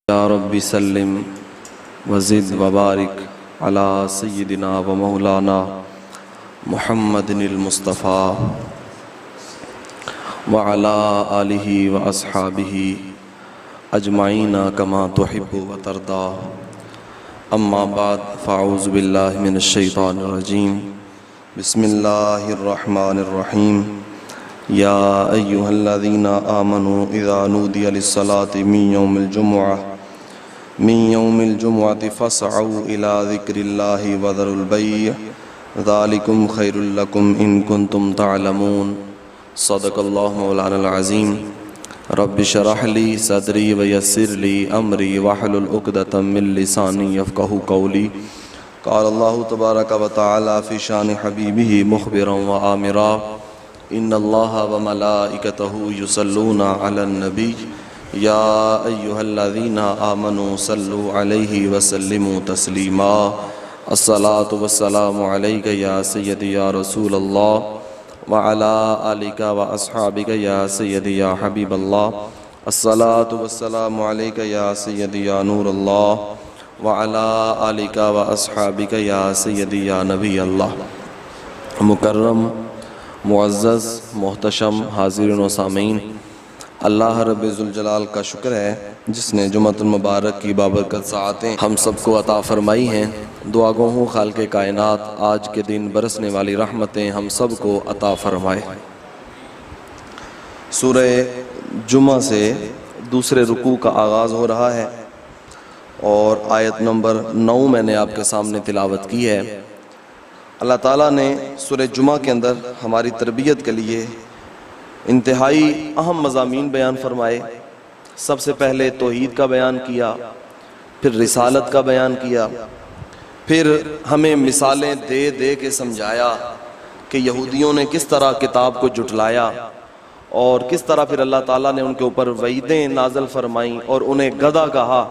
या रब्बी सल्लिम वज़िद वबारिक अला सय्यिदिना व मौलाना मुहम्मदिनिल मुस्तफ़ा व अला आलिहि व अस्हाबिहि अजमाइना कमा तुहिब्बु व तरदा। अम्मा बाद फ़अऊज़ु बिल्लाहि मिनश शैतानिर रजीम। बिस्मिल्लाहिर रहमानिर रहीम। या अय्युहल्लज़ीना आमनू इज़ा नूदिया लिस्सलाति मिन यौमिल जुमुअति फ़स्अऊ इला ज़िक्रिल्लाहि व ज़रुल बैअ ज़ालिकुम खैरुल लकुम इन कुंतुम तअलमून। सदक़ल्लाहु मौलानल अज़ीम। रब्बि शरह ली सदरी व यस्सिर ली अमरी वहलुल उक़दतम मिन लिसानी यफ़क़हू क़ौली। क़ालल्लाहु तबारक व तआला फ़ी शानि हबीबिही मुख़बिरन व आमिरा। इन्नल्लाहा व मलाइकतहू युसल्लूना अलन नबी या अय्युहल्लज़ीना आमनू सल्लु अलैहि व सल्लिमू तस्लीमा। अस्सलातु वस्सलामु अलैका या सय्यदी या रसूलल्लाह व अला आलिका व अस्हाबिका या सय्यदी या हबीबल्लाह। अस्सलातु वस्सलामु अलैका या सय्यदी या नूरल्लाह व अला आलिका व अस्हाबिका या सय्यदी या नबी अल्लाह। मुकर्रम मुअज़्ज़ज़ मोहतशम हाज़िरीन व सामीन, अल्लाह रब्बुल ज़ुल जलाल का शुक्र है जिसने जुमअतुल मुबारक की बाबरकत साअतें हम सबको अता फ़रमाई हैं। दुआ गो हूँ खालिक़े कायनात आज के दिन बरसने वाली रहमतें हम सब को अता फ़रमाए। सूरह जुमा से दूसरे रुकू का आगाज़ हो रहा है और आयत नंबर 9 मैंने आपके सामने तिलावत की है। अल्लाह ताला ने सूरह जुमा के अंदर हमारी तरबियत के लिए इंतहाई अहम मज़ामीन बयान फरमाए। सबसे पहले तौहीद का बयान किया, फिर रिसालत का बयान किया, फिर हमें मिसालें दे दे के समझाया कि यहूदियों ने किस तरह किताब को जुटलाया और किस तरह फिर अल्लाह ताला ने उनके ऊपर वईदें नाज़िल फरमाई और उन्हें गधा कहा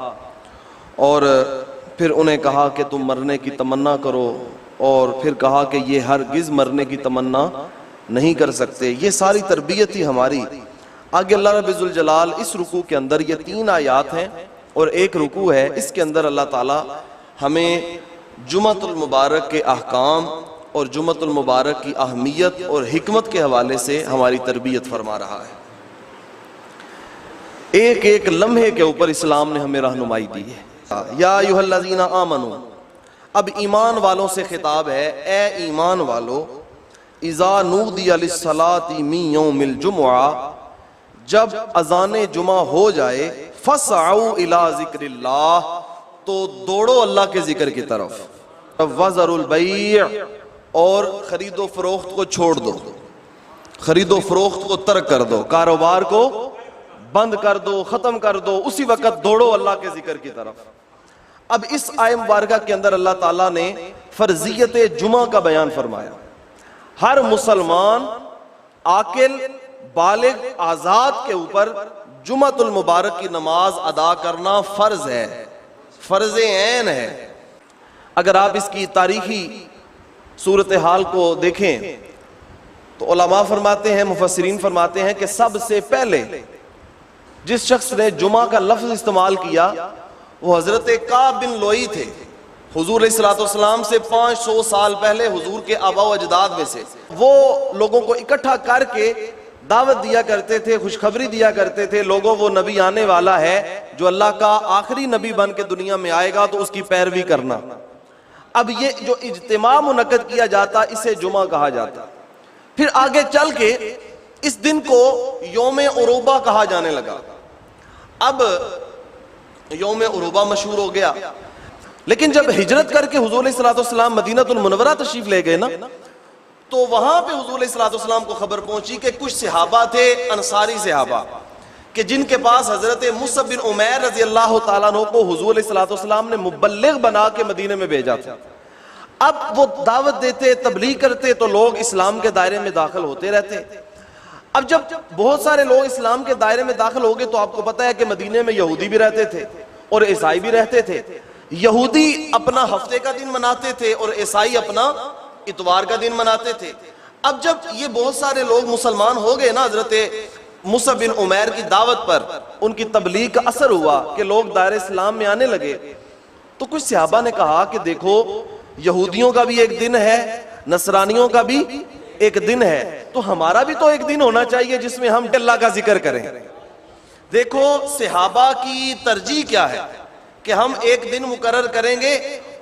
और फिर उन्हें कहा कि तुम मरने की तमन्ना करो और फिर कहा कि ये हरगिज़ मरने की तमन्ना नहीं कर सकते। ये सारी तरबियत ही हमारी। आगे अल्लाह रब्बुल ज़ुल जलाल इस रुकू के अंदर ये 3 आयात हैं और एक रुकू है, इसके अंदर अल्लाह ताला हमें जुमअतुल मुबारक के अहकाम और जुमअतुल मुबारक की अहमियत और हिकमत के हवाले से हमारी तरबियत फरमा रहा है। एक एक लम्हे के ऊपर इस्लाम ने हमें रहनुमाई दी है। या अय्युहल्लज़ीना आमनू, अब ईमान वालों से खिताब है। ए ईमान वालो, इज़ा नूदिया लिस्सलाति मिन यौमिल जुमुआ, जब अज़ाने जुमा हो जाए, फ़स्अऊ इला ज़िक्रिल्लाह, तो दौड़ो अल्लाह के जिक्र की तरफ। वज़रुल बैअ, और खरीदो फरोख्त को छोड़ दो, खरीदो फरोख्त को तर्क कर दो, कारोबार को बंद कर दो, ख़त्म कर दो, उसी वक़्त दौड़ो अल्लाह के जिक्र की तरफ। अब इस आयत मुबारका के अंदर अल्लाह ताला ने फ़र्ज़ियत जुमा का बयान फरमाया। हर मुसलमान आकिल बालिग आज़ाद के ऊपर जुमअतुल मुबारक की नमाज अदा करना फ़र्ज़ है, फ़र्ज़ ऐन है। अगर आप इसकी तारीखी सूरत हाल को देखें तो उलमा फरमाते हैं, मुफस्सिरीन फरमाते हैं कि सबसे पहले जिस शख्स ने जुमा का लफ्ज़ इस्तेमाल किया वो हज़रत काब बिन लोई थे। हुजूर अलैहिस्सलातु वस्सलाम से 500 साल पहले हुजूर के आबा व अजदाद में से वो लोगों को इकट्ठा करके दावत दिया करते थे, खुशखबरी दिया करते थे, लोगों वो नबी आने वाला है जो अल्लाह का आखिरी नबी बन के दुनिया में आएगा, तो उसकी पैरवी करना। अब ये जो इज्तिमा मुनक्कद किया जाता इसे जुमा कहा जाता। फिर आगे चल के इस दिन को यौम उरूबा कहा जाने लगा। अब यौम उरूबा मशहूर हो गया, लेकिन जब हिजरत करके हुजूर अलैहिस्सलातु वस्सलाम मदीनतुल मुनव्वरा तशरीफ ले गए ना, तो वहां पे हुजूर अलैहिस्सलातु वस्सलाम को खबर पहुंची कि कुछ सहाबा थे, अंसारी सहाबा, कि जिनके पास हजरत मुसअब बिन उमैर रज़ी अल्लाह तआला अन्हु को हुजूर अलैहिस्सलातु वस्सलाम ने मुबल्लिग बना के मदीने में भेजा था। अब वो दावत देते, तबलीग करते, तो लोग इस्लाम के दायरे में दाखिल होते रहते। अब जब बहुत सारे लोग इस्लाम के दायरे में दाखिल हो गए तो आपको पता है कि मदीने में यहूदी भी रहते थे और ईसाई भी रहते थे। यहूदी अपना हफ्ते का दिन मनाते थे और ईसाई अपना इतवार का दिन मनाते थे। अब जब ये बहुत सारे लोग मुसलमान हो गए ना, हजरत मुसअब बिन उमैर की दावत पर उनकी तबलीग का असर हुआ कि लोग दायरे इस्लाम में आने लगे, तो कुछ सहाबा ने कहा कि देखो यहूदियों का भी एक दिन है, नसरानियों का भी एक दिन है, तो हमारा भी तो एक दिन होना चाहिए जिसमें हम अल्लाह का जिक्र करें। देखो सहाबा की तरजीह क्या है कि हम एक दिन मुकर्रर करेंगे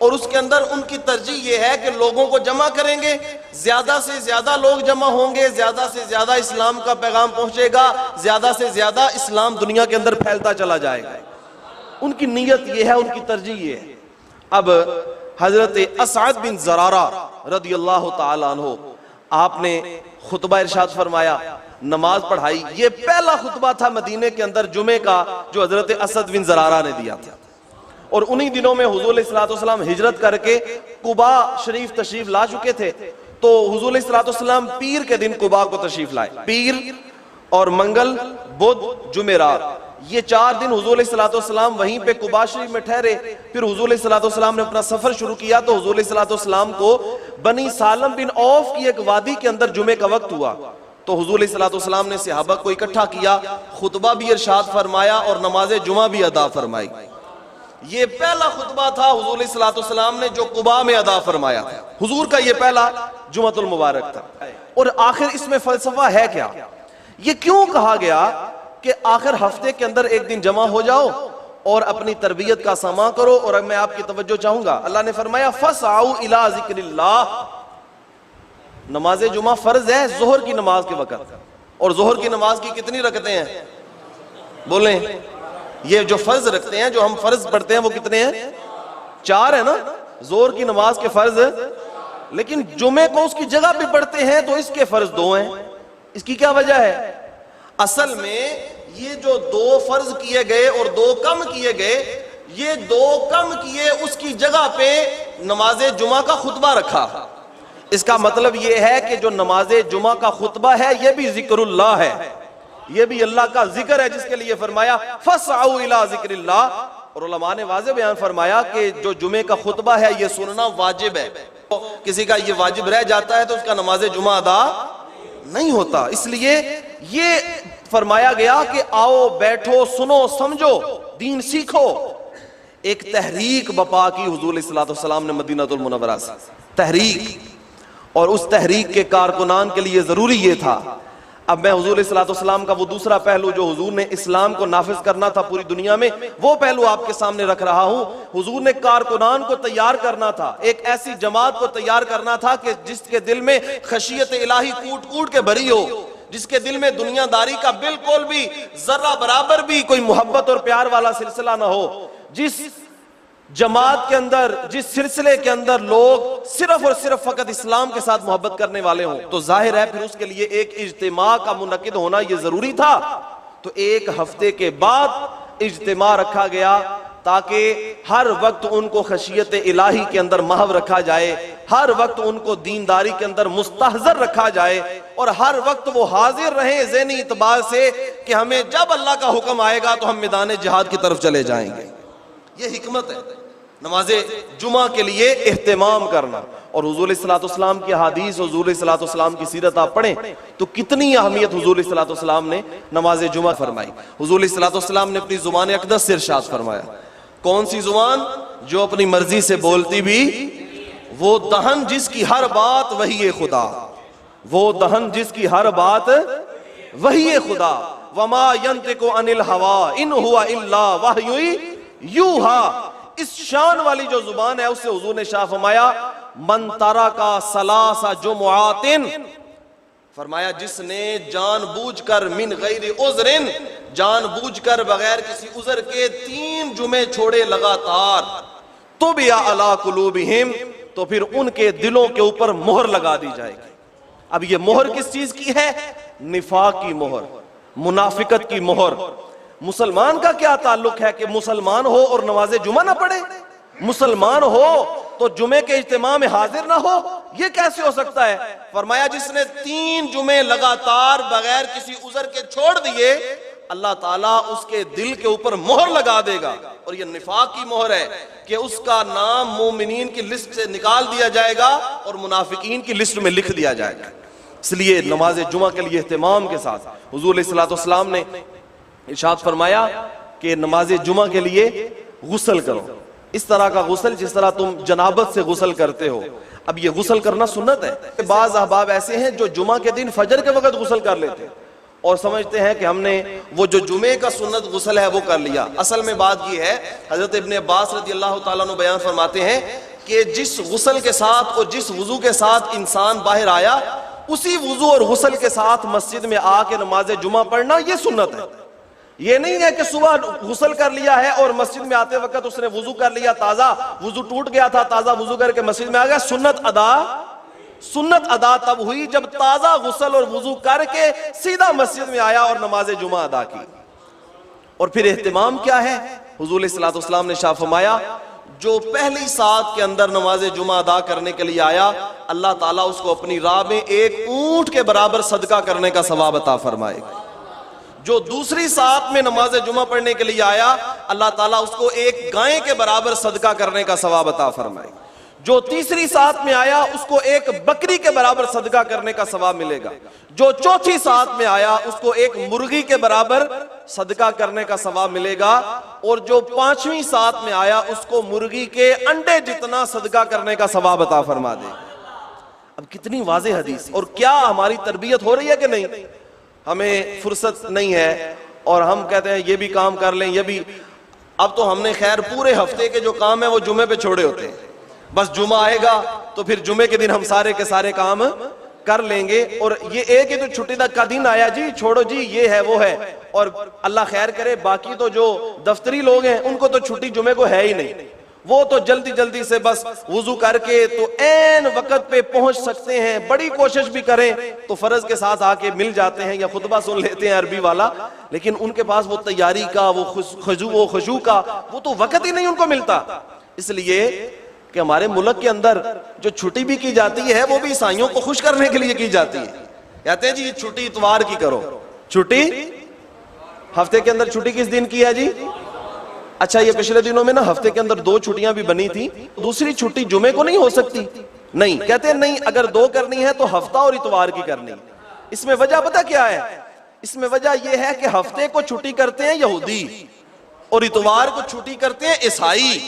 और उसके अंदर उनकी तरजीह ये है कि लोगों को जमा करेंगे, ज्यादा से ज्यादा लोग जमा होंगे, ज्यादा से ज्यादा इस्लाम का पैगाम पहुंचेगा, ज्यादा से ज्यादा इस्लाम दुनिया के अंदर फैलता चला जाएगा। उनकी नीयत ये है, उनकी तरजीह ये है। अब हजरत असअद बिन ज़रारा रदियल्लाहु ताला अन्हु, आपने खुतबा इरशाद फरमाया, नमाज पढ़ाई। ये पहला खुतबा था मदीने के अंदर जुमे का जो हजरत असद बिन ज़रारा ने दिया था। और उन्हीं दिनों में हुजूर सल्लल्लाहु अलैहि वसल्लम हिजरत करके कुबा शरीफ तशरीफ ला चुके थे। तो हुजूर सल्लल्लाहु अलैहि वसल्लम पीर के दिन कुबा को तशरीफ लाए। पीर और मंगल, बुध, जुमेरात, ये 4 दिन हुजूर सल्लल्लाहु अलैहि वसल्लम वहीं पे कुबा शरीफ में ठहरे। फिर हुजूर सल्लल्लाहु अलैहि वसल्लम ने अपना सफर शुरू किया। तो हुजूर सल्लल्लाहु अलैहि वसल्लम को बनी सालम बिन औफ की एक वादी के अंदर जुमे का वक्त हुआ। तो हुजूर सल्लल्लाहु अलैहि वसल्लम ने सहाबा को इकट्ठा किया, खुतबा भी इरशाद फरमाया और नमाज जुमा भी अदा फरमाई। ये पहला खुतबा था हुजूर सल्लल्लाहु अलैहि वसल्लम ने जो कुबा में अदा फरमाया था। हुजूर का ये पहला जुमतुल मुबारक था। और आखिर इसमें फलसफा है क्या? ये क्यों कहा गया कि आखिर हफ्ते के अंदर एक दिन जमा हो जाओ और अपनी तरबियत का समा करो? और मैं आपकी तवज्जो चाहूंगा, अल्लाह ने फरमाया फसआउ इला जिक्रिल्लाह। नमाज जुमा फर्ज है जोहर की नमाज के वक्त। और जोहर की नमाज की कितनी रखते हैं? बोलें, ये जो फर्ज रखते हैं, जो हम फर्ज पढ़ते हैं, वो कितने हैं? 4 है ना, जोहर की नमाज के फर्ज। लेकिन जुमे को उसकी जगह पे पढ़ते हैं तो इसके फर्ज 2 हैं। इसकी क्या वजह है? असल में ये जो 2 फर्ज किए गए और 2 कम किए गए, ये 2 कम किए उसकी जगह पे नमाज जुमा का खुतबा रखा। इसका मतलब ये है कि जो नमाज जुमा का खुतबा है ये भी जिक्रुल्लाह है, ये भी अल्लाह का जिक्र है, जिसके लिए फरमाया फसआउ इला जिक्रिल्लाह। और उलमा ने वाज़े बयान फरमाया कि जो जुमे का खुतबा है ये सुनना वाजिब है। तो किसी का ये वाजिब रह जाता है तो उसका नमाज जुमा अदा नहीं होता। इसलिए ये फरमाया गया कि आओ बैठो सुनो समझो दीन सीखो। एक तहरीक बपा की हुजूर सल्लल्लाहु अलैहि वसल्लम ने मदीनतुल मुनव्वरा से तहरीक, और उस तहरीक के कारकुनान के लिए जरूरी ये था। अब मैं हुजूर सल्लल्लाहु अलैहि वसल्लम का वो दूसरा पहलू जो हुजूर ने इस्लाम को नाफिज करना था पूरी दुनिया में, वो पहलू आपके सामने रख रहा हूं। हुजूर ने कारकुनान को तैयार करना था, एक ऐसी जमात को तैयार करना था कि जिसके दिल में खशियत इलाही कूट कूट के भरी हो, जिसके दिल में दुनियादारी का बिल्कुल भी जर्रा बराबर भी कोई मोहब्बत और प्यार वाला सिलसिला ना हो। जिस जमात के अंदर, जिस सिलसिले के अंदर लोग सिर्फ और सिर्फ फकत इस्लाम के साथ मोहब्बत करने वाले हों, तो जाहिर है फिर उसके लिए एक इज्तिमा का मुनक्किद होना यह जरूरी था। तो 1 हफ्ते के बाद इज्तिमा रखा गया ताकि हर वक्त उनको खशियत इलाही के अंदर महव रखा जाए, हर वक्त उनको दीनदारी के अंदर मुस्तहज़र रखा जाए, और हर वक्त वो हाजिर रहे ज़हनी इतबार से कि हमें जब अल्लाह का हुक्म आएगा तो हम मैदान जिहाद की तरफ चले जाएंगे। ये हिकमत है नमाजे जुमा के लिए एहतमाम करना। और हुजूर सल्लल्लाहु अलैहि वसल्लम की हदीस, हुजूर सल्लल्लाहु अलैहि वसल्लम की सीरत आप पढ़ें तो कितनी अहमियत हुजूर सल्लल्लाहु अलैहि वसल्लम ने नमाज जुमा फरमाई। हुजूर सल्लल्लाहु अलैहि वसल्लम ने अपनी जुबान अक़दस से इरशाद फरमाया, कौन सी जुबान? जो अपनी मर्जी से बोलती भी, वो दहन जिसकी हर बात वही खुदा, वो दहन जिसकी हर बात वही खुदा। वमा यंतिकु अनिल हवा इन हुवा इल्ला वह्यु यूहा। इस शान वाली जो जुबान है उससे हुजूर ने शाह फरमाया, मन तारा का सलासा जुमुआतिन, फरमाया जिसने जानबूझकर मिन गैरि उज़्रिन, जानबूझकर बगैर किसी उज़र के 3 जुमे छोड़े लगातार, तो बिया अला कुलूबिहिम, तो फिर उनके दिलों के ऊपर मोहर लगा दी जाएगी। अब ये मोहर किस चीज की है? निफाक की मोहर, मुनाफिकत की मोहर। मुसलमान का क्या ताल्लुक है कि मुसलमान हो और नमाज जुमा ना पढ़े? मुसलमान हो तो जुमे के इज्तिमा में हाजिर ना हो, ये कैसे हो सकता है? फरमाया जिसने 3 जुमे लगातार बगैर किसी उज़र के छोड़ दिए, अल्लाह ताला उसके दिल के ऊपर मोहर लगा देगा। और ये निफाक की मोहर है कि उसका नाम मोमिनीन की लिस्ट से निकाल दिया जाएगा और मुनाफिकीन की लिस्ट में लिख दिया जाएगा। इसलिए नमाज जुमा के लिए एहतमाम के साथ हुजूर अलैहिस्सलाम ने इरशाद फरमाया कि नमाज जुमा के लिए गुस्ल करो, इस तरह का गुस्ल जिस तरह तुम जनाबत से गुस्ल करते हो। अब ये गुस्ल करना सुन्नत है। बाज़ अहबाब ऐसे हैं जो जुमा के दिन फजर के वक्त गुस्ल कर लेते हैं और समझते हैं कि हमने वो जो जुमे का सुन्नत गुस्ल है वो कर लिया। असल में बात ये है, हजरत इब्ने अब्बास रज़ियल्लाहु ताला अन्हु बयान फरमाते हैं कि जिस गुस्ल के साथ और जिस वुजू के साथ इंसान बाहर आया, उसी वुजू और गुस्ल के साथ मस्जिद में आके नमाज जुमा पढ़ना ये सुन्नत है। ये नहीं है कि सुबह गुस्ल कर लिया है और मस्जिद में आते वक्त उसने वुजू कर लिया, ताजा वुजू टूट गया था, ताजा वुजू करके मस्जिद में आ गया। सुन्नत अदा तब हुई जब ताजा गुस्ल और वुजू करके सीधा मस्जिद में आया और नमाज जुमा अदा की। और फिर एहतिमाम क्या है? हुजूर अलैहिस्सलाम ने फरमाया जो पहली सात के अंदर नमाज जुमा अदा करने के लिए आया, अल्लाह ताला उसको अपनी राह में एक ऊंट के बराबर सदका करने का सवाब अता फरमाएगा। जो दूसरी सात में नमाज जुमा पढ़ने के लिए आया, अल्लाह ताला उसको एक गाय के बराबर सदका करने का सवाब अता फरमाएगा। जो तीसरी सात में आया उसको एक बकरी के बराबर सदका करने का सवाब मिलेगा। जो चौथी सात में आया उसको एक मुर्गी के बराबर सदका करने का सवाब मिलेगा। और जो पांचवी सात में आया उसको मुर्गी के अंडे जितना सदका करने का सवाब अता फरमा दे। अब कितनी वाज़ेह हदीस। और क्या हमारी तरबियत हो रही है कि नहीं? हमें फुर्सत नहीं है और हम कहते हैं ये भी काम कर लें, ये भी। अब तो हमने खैर पूरे हफ्ते के जो काम है वो जुमे पे छोड़े होते हैं। बस जुमा आएगा तो फिर जुमे के दिन हम सारे के सारे काम कर लेंगे। और ये एक ही तो छुट्टी तक का दिन आया जी, छोड़ो जी, ये है वो है। और अल्लाह खैर करे, बाकी तो जो दफ्तरी लोग हैं उनको तो छुट्टी जुमे को है ही नहीं। वो तो जल्दी जल्दी से बस वुजू करके तो ऐन वक्त पे पहुंच सकते हैं। बड़ी कोशिश भी करें तो फर्ज के साथ आके मिल जाते हैं या खुतबा सुन लेते हैं अरबी वाला, लेकिन उनके पास वो तैयारी का, वो खुशू का वो तो वक्त ही नहीं उनको मिलता। इसलिए कि हमारे मुल्क के अंदर जो छुट्टी भी की जाती है वो भी ईसाइयों को खुश करने के लिए की जाती है। कहते हैं जी छुट्टी इतवार की करो। छुट्टी हफ्ते के अंदर छुट्टी किस दिन की है जी? अच्छा, ये पिछले दिनों में ना हफ्ते के अंदर 2 छुट्टियां भी बनी थी। दूसरी छुट्टी जुमे को नहीं हो सकती? नहीं, कहते हैं नहीं, अगर 2 करनी है तो हफ्ता और इतवार की करनी। इसमें वजह पता क्या है? इसमें वजह यह है कि हफ्ते को छुट्टी करते हैं यहूदी और इतवार को छुट्टी करते हैं ईसाई।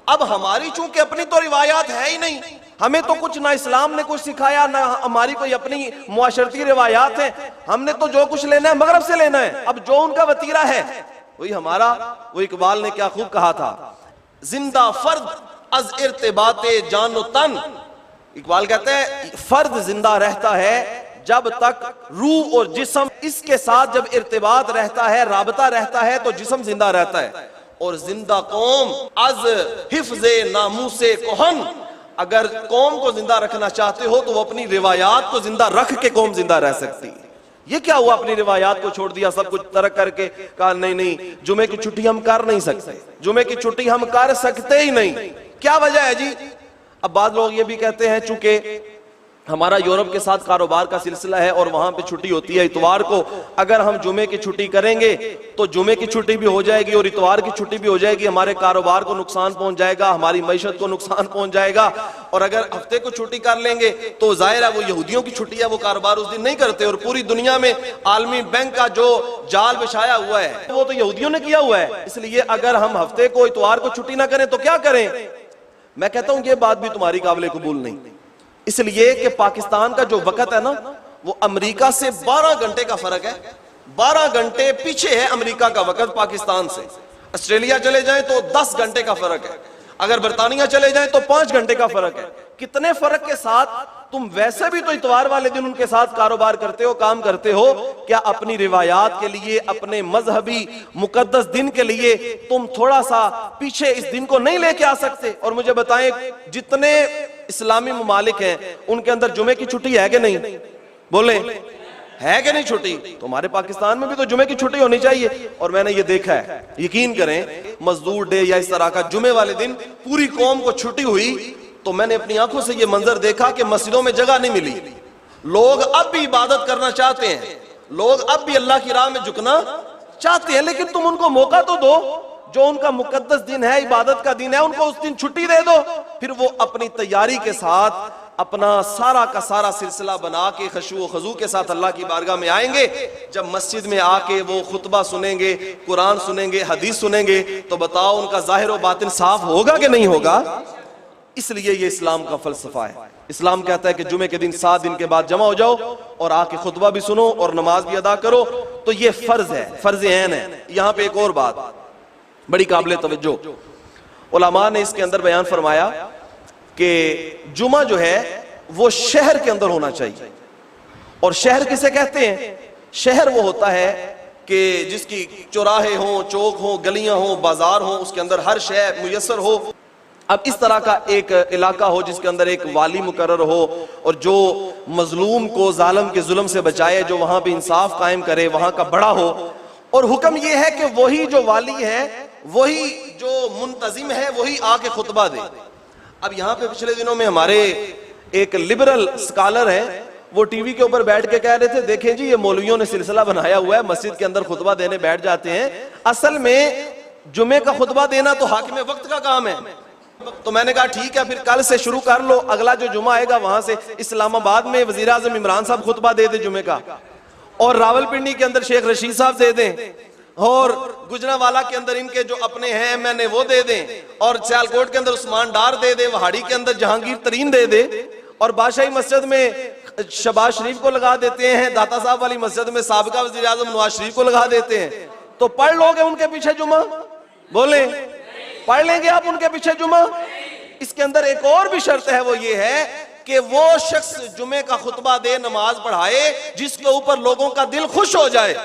अब हमारी चूंकि अपनी तो रिवायात है ही नहीं, हमें तो कुछ ना इस्लाम ने कुछ सिखाया ना हमारी कोई अपनी मुआशरती रिवायात है। हमने तो जो कुछ लेना है मगरब से लेना है। अब जो उनका वतीरा है वही हमारा। वो इकबाल ने क्या खूब कहा था, जिंदा फर्द अज इर्तिबाते जानो तन। इकबाल कहते हैं फर्द जिंदा रहता है जब तक रूह और जिस्म इसके साथ जब इर्तिबात रहता है, राबता रहता है, तो जिस्म जिंदा रहता है। और जिंदा कौम अज हिफ्ज़े नामूसे कोहन। अगर कौम को जिंदा रखना चाहते हो तो वो अपनी रिवायात को जिंदा रख के कौम जिंदा रह सकती है। ये क्या हुआ, अपनी रिवायात को छोड़ दिया, सब कुछ तरक करके कहा नहीं नहीं जुमे की छुट्टी हम कर नहीं सकते, जुमे की छुट्टी हम कर सकते ही नहीं। क्या वजह है जी? अब बाद लोग ये भी कहते हैं चूंकि हमारा यूरोप के साथ कारोबार का सिलसिला है और वहां पे छुट्टी होती है इतवार को, अगर हम जुमे की छुट्टी करेंगे तो जुमे की छुट्टी भी हो जाएगी और इतवार की छुट्टी भी हो जाएगी। हमारे कारोबार को नुकसान पहुंच जाएगा, हमारी मईशत को नुकसान पहुंच जाएगा। और अगर हफ्ते को छुट्टी कर लेंगे तो जाहिर है वो यहूदियों की छुट्टी है, वो कारोबार उस दिन नहीं करते। और पूरी दुनिया में आलमी बैंक का जो जाल बिछाया हुआ है वो तो यहूदियों ने किया हुआ है। इसलिए अगर हम हफ्ते को इतवार को छुट्टी ना करें तो क्या करें? मैं कहता हूं ये बात भी तुम्हारी काबिल कबूल नहीं। इसलिए कि पाकिस्तान का जो वक्त है ना वो अमेरिका से 12 घंटे का फर्क है। 12 घंटे पीछे है अमेरिका का वक्त पाकिस्तान से। ऑस्ट्रेलिया चले जाएं तो 10 घंटे का फर्क है, अगर बरतानिया चले जाएं तो 5 घंटे का फर्क है। कितने फर्क के साथ तुम वैसे भी तो इतवार वाले दिन उनके साथ कारोबार करते हो, काम करते हो। क्या अपनी रिवायात के लिए, अपने मजहबी मुकद्दस दिन के लिए तुम थोड़ा सा पीछे इस दिन को नहीं लेके आ सकते? और मुझे बताएं जितने इस्लामी ममालिक हैं उनके अंदर जुमे की छुट्टी है कि नहीं? बोले है कि नहीं छुट्टी? तो हमारे पाकिस्तान में भी तो जुमे की छुट्टी होनी चाहिए। और मैंने ये देखा है, यकीन करें, मजदूर डे या इस तरह का जुमे वाले दिन पूरी कौम को छुट्टी हुई तो मैंने अपनी आंखों से ये मंजर देखा कि मस्जिदों में जगह नहीं मिली। लोग अब भी इबादत करना चाहते हैं, लोग अब भी अल्लाह की राह में झुकना चाहते हैं, लेकिन तुम उनको मौका तो दो। जो उनका मुकद्दस दिन है, इबादत का दिन है, उनको उस दिन छुट्टी दे दो। फिर वो अपनी तैयारी के साथ अपना सारा का सारा सिलसिला बना के खशू व खजू के साथ अल्लाह की बारगाह में आएंगे, जब मस्जिद में आके वो खुतबा सुनेंगे, कुरान सुनेंगे, हदीस सुनेंगे, तो बताओ उनका जाहिर व बातिन साफ होगा कि नहीं होगा? इसलिए ये इस्लाम का फलसफा है। इस्लाम कहता है कि जुमे के दिन 7 दिन के बाद जमा हो जाओ और आके खुतबा भी सुनो और नमाज भी अदा करो। तो ये फर्ज है, फर्ज ऐन है। यहाँ पे एक और बात बड़ी काबिल तवज्जो उलमा ने इसके अंदर बयान फरमाया कि जुमा जो है वो शहर के अंदर होना चाहिए। और शहर किसे कहते हैं? शहर वो होता है कि जिसकी चौराहे हो, चौक हो, गलियां हो, बाजार हो, उसके अंदर हर शय मुयस्सर हो। अब इस तरह का एक इलाका हो जिसके अंदर एक वाली मुकर्रर हो और जो मजलूम को जालिम के जुल्म से बचाए, जो वहां पे इंसाफ कायम करे, वहां का बड़ा हो। और हुक्म यह है कि वही जो वाली है, वही जो मुंतजिम है, वही आके खुतबा दे। अब यहाँ पे पिछले दिनों में हमारे एक लिबरल स्कॉलर हैं, वो टीवी के ऊपर बैठ के कह रहे थे, देखें जी ये मौलवियों ने सिलसिला बनाया हुआ है, मस्जिद के अंदर खुतबा देने बैठ जाते हैं। असल में जुमे का खुतबा देना तो हाकिम वक्त का काम है। तो मैंने कहा ठीक है, फिर कल से शुरू कर लो। अगला जो जुमा आएगा वहां से इस्लामाबाद में वजीर आजम इमरान साहब खुतबा दे दे जुमे का, और रावलपिंडी के अंदर शेख रशीद साहब दे दें, और गुजरावाला के अंदर इनके जो अपने हैं मैंने वो दे दें, और सियालकोट के अंदर उस्मान डार दे दे, वहाड़ी के अंदर जहांगीर तरीन दे दे, और बादशाही मस्जिद में शबाज शरीफ को लगा देते हैं, दाता साहब वाली मस्जिद में साबिका वजीर आजम नवाज शरीफ को लगा देते हैं। तो पढ़ लोगे उनके पीछे जुमा? बोले पढ़ लेंगे आप उनके पीछे जुमा? इसके अंदर एक और भी शर्त है, वो ये है कि वो शख्स जुमे का खुतबा दे, नमाज पढ़ाए, जिसके ऊपर लोगों का दिल खुश हो जाए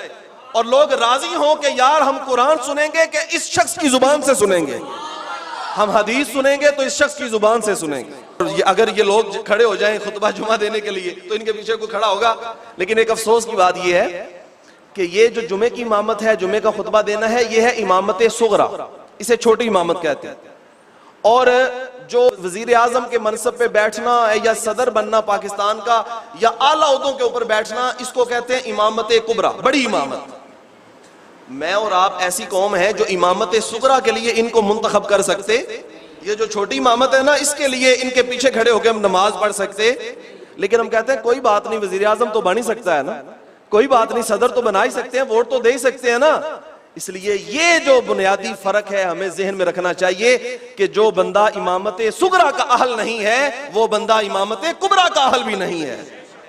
और लोग राजी हों कि यार हम कुरान सुनेंगे कि इस शख्स की जुबान से सुनेंगे, हम हदीस सुनेंगे तो इस शख्स की जुबान से सुनेंगे। अगर ये लोग खड़े हो जाएं खुतबा जुमा देने के लिए तो इनके पीछे कोई खड़ा होगा। लेकिन एक अफसोस की बात यह है कि ये जो जुमे की इमामत है, जुमे का खुतबा देना है, ये है इमामत सुगरा, इसे छोटी इमामत कहते हैं। और जो वजीर आजम के मनसब पे बैठना या सदर बनना पाकिस्तान का, या आला ओहदों के ऊपर बैठना, इसको कहते हैं इमामत कुबरा, बड़ी इमामत। मैं और आप ऐसी कौम है जो इमामत सुगरा के लिए इनको मुंतखब कर सकते। ये जो छोटी इमामत है ना, इसके लिए इनके पीछे खड़े होकर हम नमाज पढ़ सकते। लेकिन हम कहते हैं कोई बात नहीं, वजीर आजम तो बन ही सकता है ना, कोई बात नहीं, सदर तो बना ही सकते हैं, वोट तो दे ही सकते हैं ना। इसलिए ये जो बुनियादी फर्क है हमें जहन में रखना चाहिए कि जो बंदा इमामत सुगरा का अहल नहीं है, वो बंदा इमामत कुबरा का अहल भी नहीं है।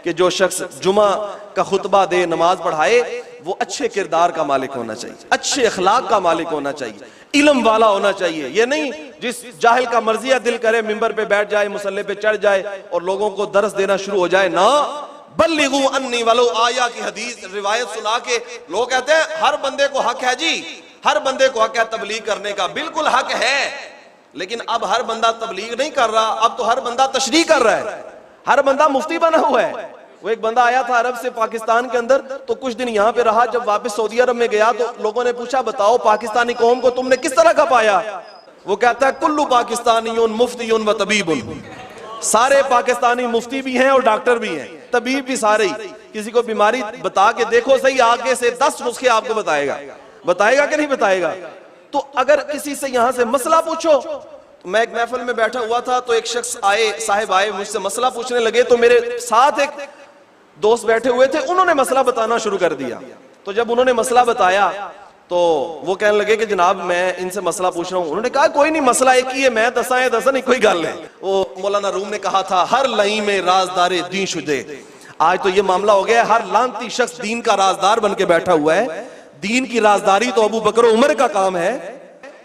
कि जो शख्स जुमा का खुतबा दे, नमाज पढ़ाए, वो अच्छे किरदार का मालिक होना चाहिए, अच्छे अखलाक का मालिक होना चाहिए, इल्म वाला होना चाहिए। ये नहीं जिस जाहिल का मर्जिया दिल करे मिंबर पे बैठ जाए, मुसल्ले पे चढ़ जाए और लोगों को दर्स देना शुरू हो जाए ना। बल्लिगू अन्नी वलो आया की हदीस रिवायत सुना के लोग कहते हैं हर बंदे को हक है जी, हर बंदे को हक है तबलीग करने का। बिल्कुल हक है, लेकिन अब हर बंदा तबलीग नहीं कर रहा, अब तो हर बंदा तशरीह कर रहा है, हर बंदा मुफ्ती बना हुआ है। वो एक बंदा आया था अरब से पाकिस्तान के अंदर, तो कुछ दिन यहाँ पे रहा, जब वापस सऊदी अरब में गया तो लोगों ने पूछा बताओ पाकिस्तानी कौम को तुमने किस तरह का पाया? वो कहता है कुल्लू पाकिस्तानियुन मुफ्तियुन व तबीबुन, सारे पाकिस्तानी मुफ्ती भी हैं और डॉक्टर भी हैं, तबीब भी सारे ही। किसी को बीमारी बता के देखो सही, आगे से 10 नुस्खे आपको बताएगा, बताएगा कि नहीं बताएगा? तो अगर किसी से यहाँ से मसला पूछो, तो मैं एक महफिल में बैठा हुआ था, तो एक शख्स आए, साहिब आए, मुझसे मसला पूछने लगे, तो मेरे साथ एक दोस्त बैठे हुए थे, उन्होंने मसला बताना शुरू कर दिया। तो जब उन्होंने मसला बताया तो वो कहने लगे कि जनाब मैं इनसे मसला पूछ रहा हूँ। उन्होंने कहा कोई नहीं, मसला एक ही है, मैं दसा नहीं, कोई गल नहीं। वो मौलाना रूम ने कहा था हर लई में राजदारे दीन शुदे। आज तो ये मामला हो गया, हर लानती शख्स दीन का राजदार बन के बैठा हुआ है। दीन की राजदारी तो अबू बकर उमर का काम है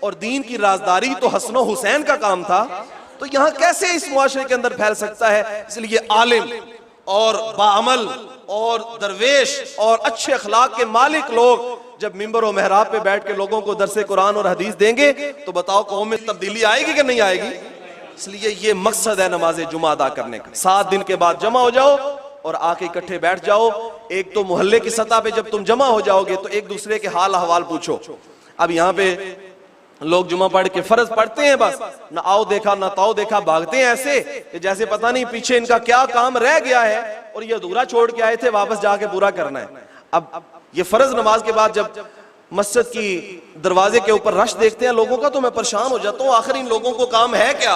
और दीन की राजदारी तो हसन हुसैन का काम था। तो यहाँ कैसे इस मुआशरे के अंदर फैल सकता है? इसलिए आलिम और बाअमल और दरवेश और अच्छे अखलाक के मालिक लोग जब मिंबर और मेहराब पे बैठ के लोगों को दरसे कुरान और हदीस देंगे तो बताओ कौम में तब्दीली आएगी कि नहीं आएगी? इसलिए ये मकसद है नमाज जुमा अदा करने का। 7 दिन के बाद जमा हो जाओ और आके इकट्ठे बैठ जाओ। एक तो मोहल्ले की सतह पे जब तुम जमा हो जाओगे तो एक दूसरे के हाल अहवाल पूछो। अब यहाँ पे लोग जुमा पढ़ के फर्ज पढ़ते हैं, बस ना आओ देखा ना ताओ देखा, भागते हैं ऐसे कि जैसे पता नहीं पीछे इनका क्या काम रह गया है और ये अधूरा छोड़ के आए थे, वापस जाके पूरा करना है। अब ये फर्ज नमाज के बाद जब मस्जिद की दरवाजे के ऊपर रश देखते हैं लोगों का, तो मैं परेशान हो जाता हूँ, आखिर इन लोगों को काम है क्या?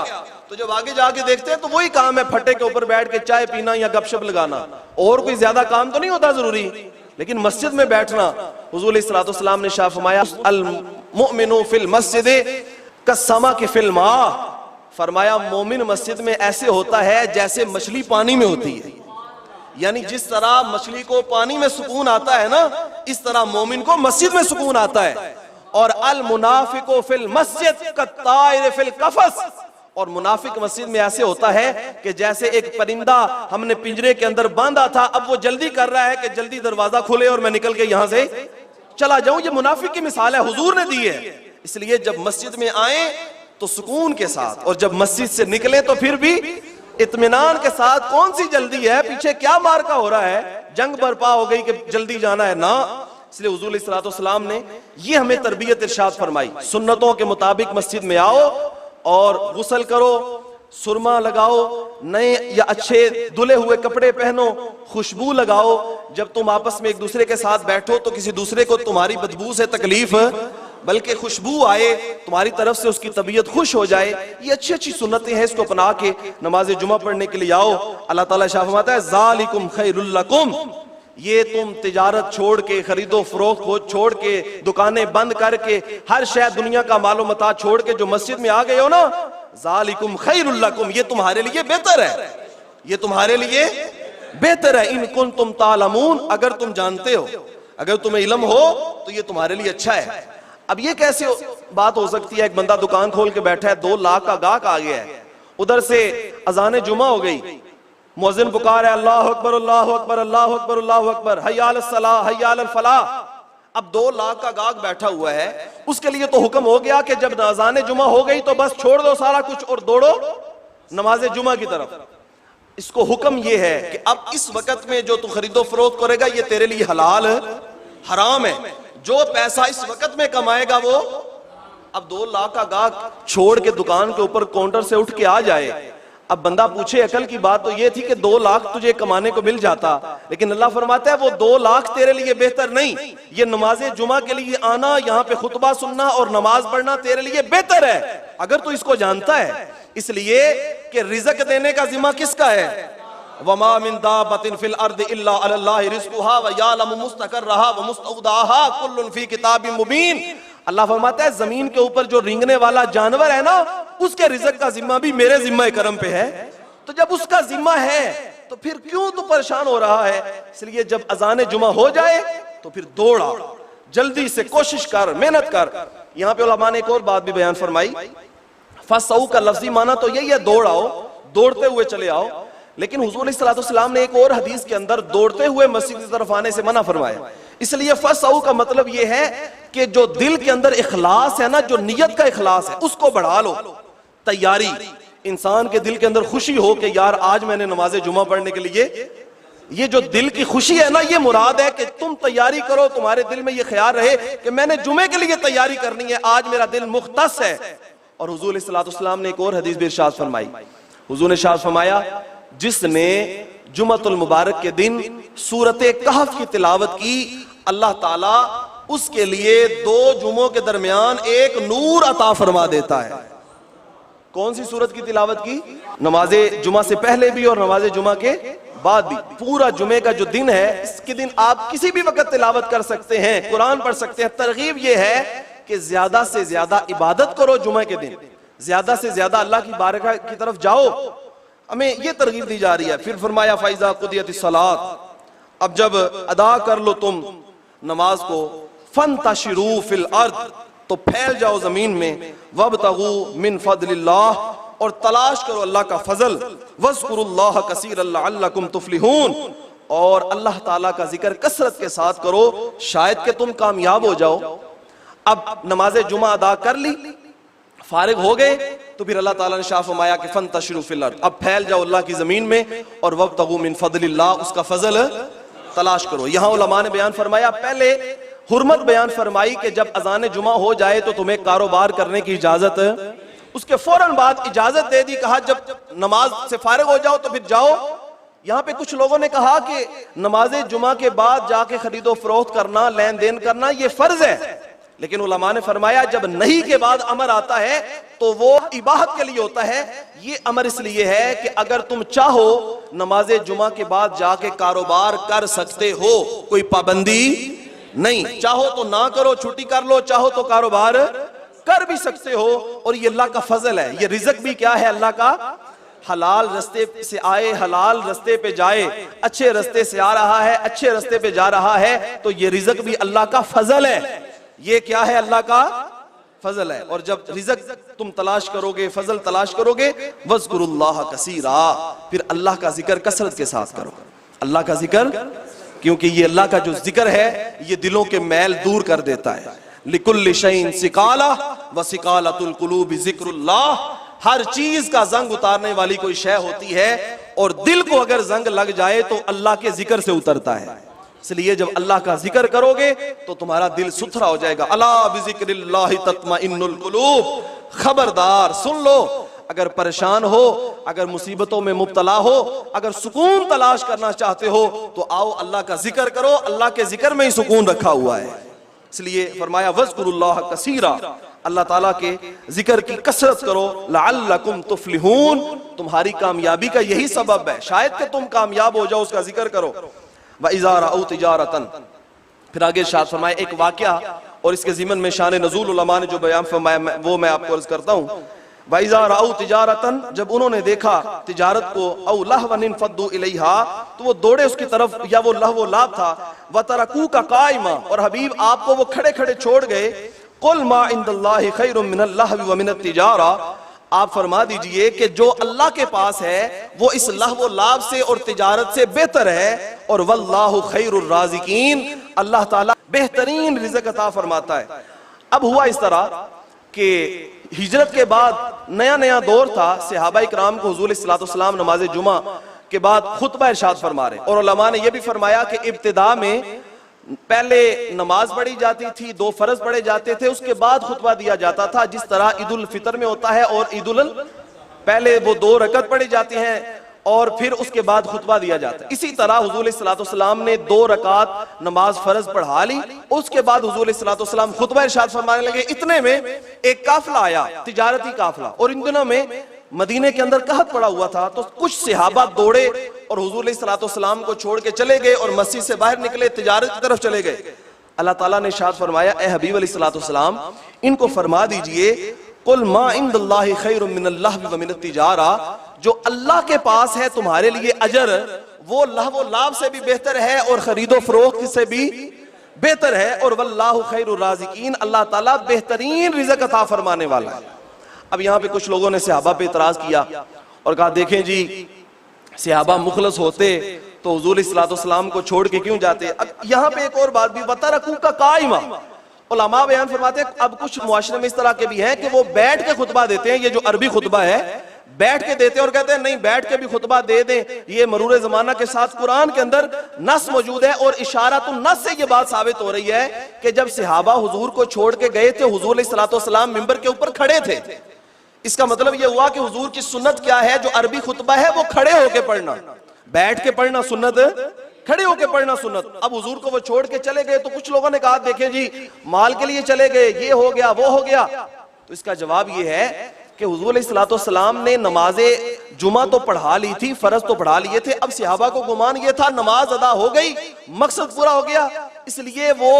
तो जब आगे जाके देखते हैं तो वही काम है, फट्टे के ऊपर बैठ के चाय पीना या गपशप लगाना, और कोई ज्यादा काम तो नहीं होता जरूरी। लेकिन मस्जिद में बैठना, हुजूर सल्लल्लाहु अलैहि वसल्लम ने शाह फरमाया अल मुमिनु फिल मस्जिद कस्समा के फिल मा, फरमाया मोमिन मस्जिद में ऐसे होता है जैसे मछली पानी में होती है। यानी जिस तरह मछली को पानी में सुकून आता है ना, इस तरह मोमिन को मस्जिद में सुकून आता है। और अल मुनाफिको फिल मस्जिद कत्ताइर फिल कफस, और मुनाफिक मस्जिद में ऐसे होता है कि जैसे एक परिंदा हमने पिंजरे के अंदर बांधा था, अब वो जल्दी कर रहा है कि जल्दी दरवाजा खुले और मैं निकल के यहां से चला जाऊं। ये मुनाफिक की मिसाल है, हुजूर ने दी है। इसलिए जब मस्जिद में आए तो सुकून के साथ, और जब मस्जिद से निकले तो फिर भी इत्मीनान के साथ। कौन सी जल्दी है, पीछे क्या मार्का हो रहा है, जंग बर्पा हो गई कि जल्दी जाना है ना। इसलिए हुजूर सल्लल्लाहु अलैहि वसल्लम ने ये हमें तरबियत इरशाद फरमाई, सुन्नतों के मुताबिक मस्जिद में आओ और गुस्ल करो, सुरमा लगाओ, नए या अच्छे धुले हुए कपड़े पहनो, खुशबू लगाओ। जब तुम आपस में एक दूसरे के साथ बैठो तो किसी दूसरे को तुम्हारी बदबू से तकलीफ, बल्कि खुशबू आए, तुम्हारी तरफ से उसकी तबीयत खुश हो जाए। ये अच्छी अच्छी सुन्नतें हैं, इसको अपना के नमाज जुमा पढ़ने के लिए आओ। अल्लाह ताला शाह फरमाता है ज़ालिकुम खैरुल लकुम, ये तुम तिजारत छोड़ के, खरीदो फरोख्त को छोड़ के, दुकानें बंद करके, हर शय दुनिया का मालो मता छोड़ के जो मस्जिद में आ गए हो ना, ज़ालिकुम खैरुल लकुम, ये तुम्हारे लिए बेहतर है, ये तुम्हारे लिए बेहतर है। इन कुंतुम तालमून, अगर तुम जानते हो, अगर तुम्हें इल्म हो तो ये तुम्हारे लिए अच्छा है। अब ये कैसे बात हो सकती है, एक बंदा दुकान खोल के बैठा है, 2 लाख का गाहक आ गया है, उधर से अजान जुमा हो गई, मुअज्जिन पुकार है अल्लाहु अकबर अल्लाहु अकबर अल्लाहु अकबर अल्लाहु अकबर, हय्या अलस सलाह हय्या अलल फलाह। अब 2 लाख का गाहक बैठा हुआ है, उसके लिए तो हुक्म हो गया कि जब अजान जुमा हो गई तो बस छोड़ दो सारा कुछ और दौड़ो नमाज जुमा की तरफ। इसको हुक्म ये है कि अब इस वक्त में जो तू खरीदो फरोख्त करेगा ये तेरे लिए हलाल हराम है, जो पैसा इस वक्त में कमाएगा वो। अब 2 लाख का गाहक छोड़ के दुकान के ऊपर काउंटर से उठ के आ जाए। अब बंदा पूछे, अकल की बात तो ये थी कि 2 लाख तुझे कमाने को मिल जाता, लेकिन अल्लाह फरमाता है वो 2 लाख तेरे लिए बेहतर नहीं, ये नमाज जुमा के लिए आना, यहाँ पे खुतबा सुनना और नमाज पढ़ना तेरे लिए बेहतर है, अगर तू इसको जानता है। इसलिए कि रिज़्क देने का जिम्मा किसका है, वमा मिन दाबतिन फिल अर्द इल्ला अल्लाह रिज़्कुहा व यालमु मुस्तक़र्रहा व मुस्तौदाहा कुल्लुन फी किताबिन मुबीन। अल्लाह फरमाता है जमीन के ऊपर जो रेंगने वाला जानवर है ना, उसके रिज़्क का जिम्मा भी मेरे जिम्मा करम पे है। तो जब उसका जिम्मा है तो फिर क्यों तू परेशान हो रहा है। इसलिए जब अजान जुमा हो जाए तो फिर दौड़ा, जल्दी से कोशिश कर, मेहनत कर। यहाँ पे उलमा ने एक और बात भी बयान फरमाई, फसऊ का लफ्जी माना तो यही है दौड़ आओ, दौड़ते हुए चले आओ। लेकिन हुजूर सल्लल्लाहु अलैहि वसल्लम ने एक और हदीस के अंदर दौड़ते हुए मस्जिद की तरफ आने से मना फरमाया। इसलिए फसऊ का मतलब यह है कि जो दिल के अंदर इखलास है ना, जो नियत का इखलास है, उसको बढ़ा लो। तैयारी, इंसान के दिल के अंदर खुशी हो कि यार आज मैंने नमाज जुमा पढ़ने के लिए, ये जो दिल की खुशी है ना, ये मुराद है कि तुम तैयारी करो, तुम्हारे दिल में ये ख्याल रहे कि मैंने जुमे के लिए तैयारी करनी है, आज मेरा दिल मुख्तस है। और हुजूर सल्लल्लाहु अलैहि वसल्लम ने एक और हदीस भी इरशाद फरमाई, हुजूर ने इरशाद फरमाया जिसने जुमतुल मुबारक के दिन सूरत कहफ की तिलावत की, अल्लाह ताला उसके लिए 2 जुमों के दरमियान एक नूर अता फरमा देता है। कौन सी सूरत की तिलावत की, नमाजे जुमा से पहले भी और नमाजे जुमा के बाद भी। पूरा जुमे का जो दिन है, इसके दिन आप किसी भी वक्त तिलावत कर सकते हैं, कुरान पढ़ सकते हैं। तरगीब ये है कि ज्यादा से ज्यादा इबादत करो, जुमे के दिन ज्यादा से ज्यादा अल्लाह की बारगाह की तरफ जाओ, हमें ये तरगीब दी जा रही है। फिर फरमाया फैज़ा कुदियतिस सलात, अब जब अदा कर लो तुम नमाज को, फंतशिरू फिल अर्द, तो फैल जाओ जमीन में, वब्तगू मिन फदलिल्लाह, और तलाश करो अल्लाह का फजल, वज़कुरुल्लाह कसीरन लअल्लकुम तुफ्लिहून, और अल्लाह ताला का जिक्र कसरत के साथ करो, शायद कि तुम कामयाब हो जाओ। अब नमाज जुमा अदा कर ली, फारिग हो गए, तो फिर अल्लाह ताला ने शाह फरमाया कि फंतशिरू फिल अर्द, अब फैल जाओ अल्लाह की जमीन में, और वब्तगू मिन फदलिल्लाह, उसका फजल तलाश करो। यहां उलमा ने बयान फरमाया, पहले हुर्मत बयान फरमाई कि जब अजान जुमा हो जाए तो तुम्हें कारोबार करने की इजाजत, उसके फौरन बाद इजाजत दे दी, कहा जब नमाज से फारिग हो जाओ तो फिर जाओ। यहां पे कुछ लोगों ने कहा कि नमाज जुमा के बाद जाके खरीदो फरोख्त करना, लेन देन करना ये फर्ज है, लेकिन उलमा ने फरमाया जब नहीं के बाद अमर आता है तो वो इबाहत के लिए होता है। ये अमर इसलिए है कि अगर तुम चाहो नमाज जुमा के बाद जाके कारोबार कर सकते हो, कोई पाबंदी नहीं। चाहो तो ना करो, छुट्टी कर लो, चाहो तो कारोबार कर भी सकते हो। और ये अल्लाह का फजल है। ये रिज़्क भी क्या है? अल्लाह का। हलाल रास्ते से आए, हलाल रास्ते पे जाए, अच्छे रास्ते से आ रहा है, अच्छे रास्ते पे जा रहा है, तो ये रिज़्क भी अल्लाह का फजल है। ये क्या है? अल्लाह का फजल है। और जब रिज़्क तुम तलाश करोगे, फजल तलाश करोगे, वज़्कुरुल्लाह कसीरा, फिर अल्लाह का जिक्र कसरत के साथ करो। अल्लाह का जिक्र, क्योंकि ये अल्लाह का जो जिक्र है ये दिलों के मैल दूर कर देता है। लिकुल्लि शैइन सिकाला व सिकालतुल कुलूबि ज़िक्रुल्लाह। हर चीज का जंग उतारने वाली कोई शय होती है, और दिल को अगर जंग लग जाए तो अल्लाह के जिक्र से उतरता है। इसलिए जब अल्लाह का जिक्र करोगे तो तुम्हारा दिल सुथरा हो जाएगा। अला बिज़िक्रिल्लाहि तत्मइन्नुल कुलूब। खबरदार, सुन लो, अगर परेशान हो, अगर मुसीबतों में मुब्तला हो, अगर सुकून तलाश करना चाहते हो तो आओ अल्लाह का जिक्र करो। अल्लाह के जिक्र में ही सुकून रखा हुआ है। इसलिए फरमाया वज़्कुरुल्लाह कसीरा, अल्लाह ताला के जिक्र की कसरत करो। लअल्लकुम तुफ्लिहून, तुम्हारी कामयाबी का यही सबब है, शायद कि तुम कामयाब हो जाओ, उसका जिक्र करो। व इज़ा रअऊ तिजारतन, फिर आगे इरशाद फरमाया एक वाकया, और इसके ज़िमन में शान नज़ूल उलमा ने जो बयान फरमाया वो मैं आपको अर्ज़ करता हूँ। व इज़ा रअऊ तिजारतन, जब उन्होंने देखा तिजारत को, औ लहवन इनफद्दू इलैहा, तो वो दौड़े उसकी तरफ, या वो लहव लाभ था। व तरकू का कायमा, और हबीब आपको वो खड़े खड़े छोड़ गए। कुल मा इंदल्लाहि खैरुम मिनल लहवी व मिनत तिजारा, आप फरमा दीजिए कि जो अल्लाह के पास है वो इस लहव लाभ से और तिजारत से बेहतर है। और वल्लाहु खैरुर राज़िकीन, अल्लाह ताला बेहतरीन रिज़्क अता फरमाता है। अब हुआ इस तरह कि हिजरत के बाद नया नया दौर था। सहाबा इकराम को हुज़ूर सल्लल्लाहु अलैहि वसल्लम नमाज जुमा के बाद खुतबा इरशाद फरमा रहे, और उलमा ने यह भी फरमाया कि इब्तिदा में पहले नमाज पढ़ी जाती थी, 2 फर्ज पढ़े जाते थे, उसके बाद खुतबा दिया जाता था, जिस तरह ईद उल फितर में होता है। और पहले वो 2 रकत पढ़ी जाती हैं और फिर उसके बाद खुतबा दिया जाता है। इसी तरह हुज़ूर सल्लल्लाहु अलैहि वसल्लम ने 2 रकात नमाज फर्ज पढ़ा ली, उसके बाद हुज़ूर सल्लल्लाहु अलैहि वसल्लम खुतबा इरशाद फरमाने लगे। इतने में एक काफिला आया, तिजारती काफिला, और इन दिनों में मदीने के अंदर कहत पड़ा हुआ था, तो कुछ सहाबा दौड़े और हुज़ूर सल्लल्लाहु अलैहि वसल्लम को छोड़ के चले गए और मस्जिद से बाहर निकले, तिजारत की तरफ चले गए। अल्लाह ताला ने इरशाद फरमाया, ए हबीब अलैहिस्सलातु वस्सलाम, इनको फरमा दीजिए, कुल मा इंदल्लाहि खैरुम मिनल लहवी व मिनत तिजारा, जो अल्लाह के पास है तुम्हारे लिए अजर, वो लहव लाभ से भी बेहतर है और खरीदो फरोख्त से भी बेहतर है। और वल्लाहु खैरुर राज़िकीन, अल्लाह ताला बेहतरीन रिज़्क अता फरमाने वाला है। अब यहाँ पे कुछ लोगों ने सहाबा पे इतराज किया और कहा, देखें जी, सहाबा मुखलस होते तो हुज़ूर सल्लल्लाहु अलैहि वसल्लम को छोड़ के क्यों जाते। अब यहाँ पे एक और बात भी, वतरकू का कायमा, उलमा बयान फरमाते हैं अब कुछ मुआशरे में इस तरह के भी हैं कि वो बैठ के खुतबा देते हैं। ये जो अरबी खुतबा है बैठ के देते हैं, और कहते हैं नहीं, बैठ के भी खुतबा दे दें, ये मरूर जमाना के साथ कुरान के अंदर नस मौजूद है। और इशारतुन नस से ये बात साबित हो रही है कि जब सहाबा हुजूर को छोड़ के गए थे, हुजूर सल्लल्लाहु अलैहि वसल्लम मिंबर के ऊपर खड़े थे। इसका मतलब ये हुआ कि हुजूर की सुन्नत क्या है, जो अरबी खुतबा है वो खड़े होके पढ़ना, बैठ के पढ़ना सुन्नत, खड़े होके पढ़ना सुन्नत। अब हुजूर को वो छोड़ के चले गए, तो कुछ लोगों ने कहा, देखें जी, माल के लिए चले गए, ये हो गया वो हो गया। तो इसका जवाब ये है कि हुजूर सल्लल्लाहु अलैहि वसल्लम ने नमाजे जुमा तो पढ़ा ली थी, फर्ज तो पढ़ा लिए थे। अब सहाबा को गुमान ये था नमाज अदा हो गई, मकसद पूरा हो गया, इसलिए वो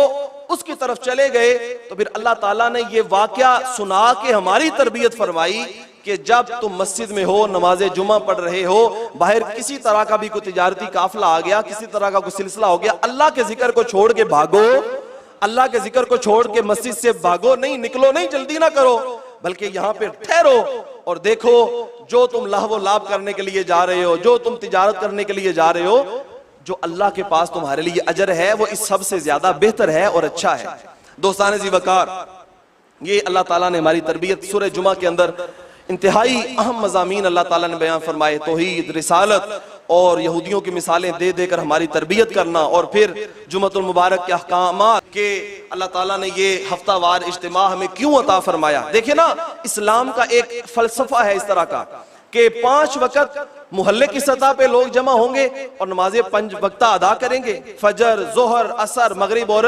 उसकी तरफ चले गए। तो फिर अल्लाह ताला ने ये वाकया सुना के हमारी तरबियत फरमाई कि जब तुम मस्जिद में हो, नमाज जुमा पढ़ रहे हो, बाहर किसी तरह का भी कोई तिजारती काफिला आ गया, किसी तरह का कोई सिलसिला हो गया, अल्लाह के जिक्र को छोड़ के भागो, अल्लाह के जिक्र को छोड़ के मस्जिद से भागो नहीं, निकलो नहीं, जल्दी ना करो, बल्कि यहाँ पे ठहरो और देखो जो तुम लहव लाभ करने के लिए जा रहे हो, जो तुम तिजारत करने के लिए जा रहे हो, जो अल्लाह के पास तुम्हारे लिए अजर है वो इस सबसे ज्यादा बेहतर है और अच्छा है। दोस्तान ज़ी वकार, ये अल्लाह ताला ने हमारी तरबियत सूरह जुमा के अंदर इंतहाई अहम मज़ामीन अल्लाह ताला ने बयान फरमाए, तौहीद, रिसालत और यहूदियों की मिसालें दे देकर हमारी तरबियत करना, और फिर जुमतुल मुबारक के अहकामात के अल्लाह ताला ने ये हफ्तावार इज्तिमा हमें क्यों अता फरमाया। देखिए ना, इस्लाम का एक फलसफा है इस तरह का कि 5 वक्त मोहल्ले की सतह पे लोग जमा होंगे और नमाजें 5 वक्ता अदा करेंगे, फजर, जोहर, असर, मगरिब और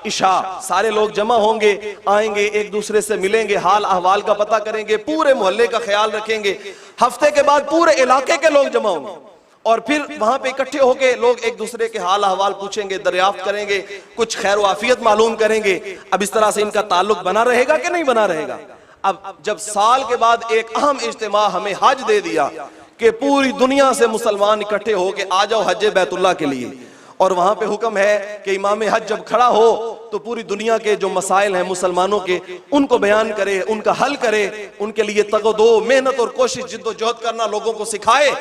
इशा सारे लोग जमा होंगे, आएंगे, एक दूसरे से मिलेंगे, हाल अहवाल का पता करेंगे, पूरे मोहल्ले का ख्याल रखेंगे। हफ्ते के बाद पूरे इलाके के लोग जमा होंगे और फिर वहां पे इकट्ठे होके लोग एक दूसरे के हाल अहवाल पूछेंगे, दरियाफ्त करेंगे, कुछ खैर वाफियत मालूम करेंगे। अब इस तरह से इनका ताल्लुक बना रहेगा कि नहीं बना रहेगा। अब जब साल के बाद एक अहम इज्तिमा हमें हज दे दिया कि पूरी दुनिया से मुसलमान इकट्ठे होके आ जाओ हज बैतुल्लाह के लिए, और वहां पे हुक्म है कि इमाम हज जब खड़ा हो तो पूरी दुनिया के जो मसाइल हैं मुसलमानों के, उनको बयान करे, उनका हल करे, उनके लिए तगदो मेहनत और कोशिश जिद्दोजहद करना लोगों को सिखाए।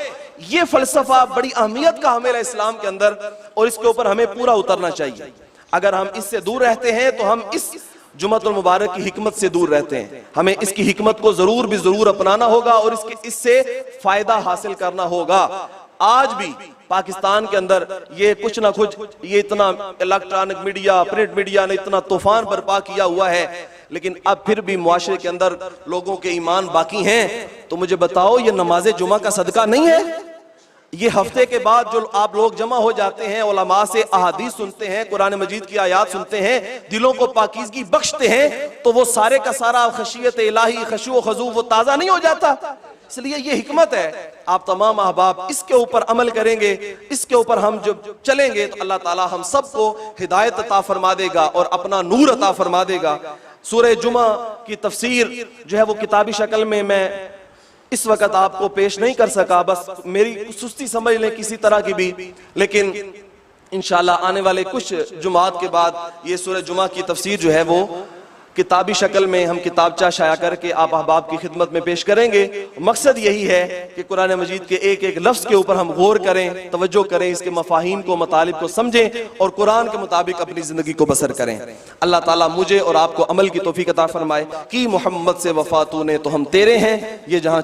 ये फलसफा बड़ी अहमियत का हमें इस्लाम के अंदर, और इसके ऊपर हमें पूरा उतरना चाहिए। अगर हम इससे दूर रहते हैं तो हम इस जुमअतुल मुबारक की हिकमत से दूर रहते हैं। हमें इसकी हिकमत को जरूर भी जरूर अपनाना होगा और इससे फायदा हासिल करना होगा। आज भी पाकिस्तान के अंदर ये कुछ ना कुछ, ये इतना इलेक्ट्रॉनिक मीडिया, प्रिंट मीडिया ने इतना तूफान बर्पा किया हुआ है, लेकिन अब फिर भी मुआशरे के अंदर लोगों के ईमान बाकी हैं। तो मुझे बताओ, ये नमाज जुमा का सदका नहीं है? ये हफ्ते के बाद जो आप लोग जमा हो जाते हैं, उलमा से अहादीस सुनते हैं, कुरान मजीद की आयात सुनते हैं, दिलों को पाकीज़गी बख्शते हैं, तो वो सारे का सारा खशियत इलाही, खशू खजू वो ताज़ा नहीं हो जाता? इसलिए ये हिकमत है। आप तमाम अहबाब इसके ऊपर अमल करेंगे, इसके ऊपर हम जब चलेंगे तो अल्लाह ताला हम सबको हिदायत अता फरमा देगा और अपना नूर अता फरमा देगा। सूरह जुमा की तफसीर जो है वो किताबी शक्ल में मैं इस वक्त आपको पेश नहीं कर सका, बस मेरी सुस्ती समझ लें किसी तरह की भी, लेकिन इंशाल्लाह आने वाले कुछ जुमात के बाद ये सूरह जुमा की तफसीर जो है वो किताबी शक्ल में हम किताबचा शाया करके आप अहबाब की खिदमत में पेश करेंगे। मकसद यही है कि कुरान मजीद के एक एक लफ्ज़ के ऊपर हम गौर करें, तवज्जो करें, इसके मफाहीम को, मतालिब को समझें और कुरान के मुताबिक अपनी ज़िंदगी को बसर करें। अल्लाह ताला मुझे और आपको अमल की तौफीक अता फरमाए कि मोहम्मद से वफा तूने तो हम तेरे हैं, ये जहाँ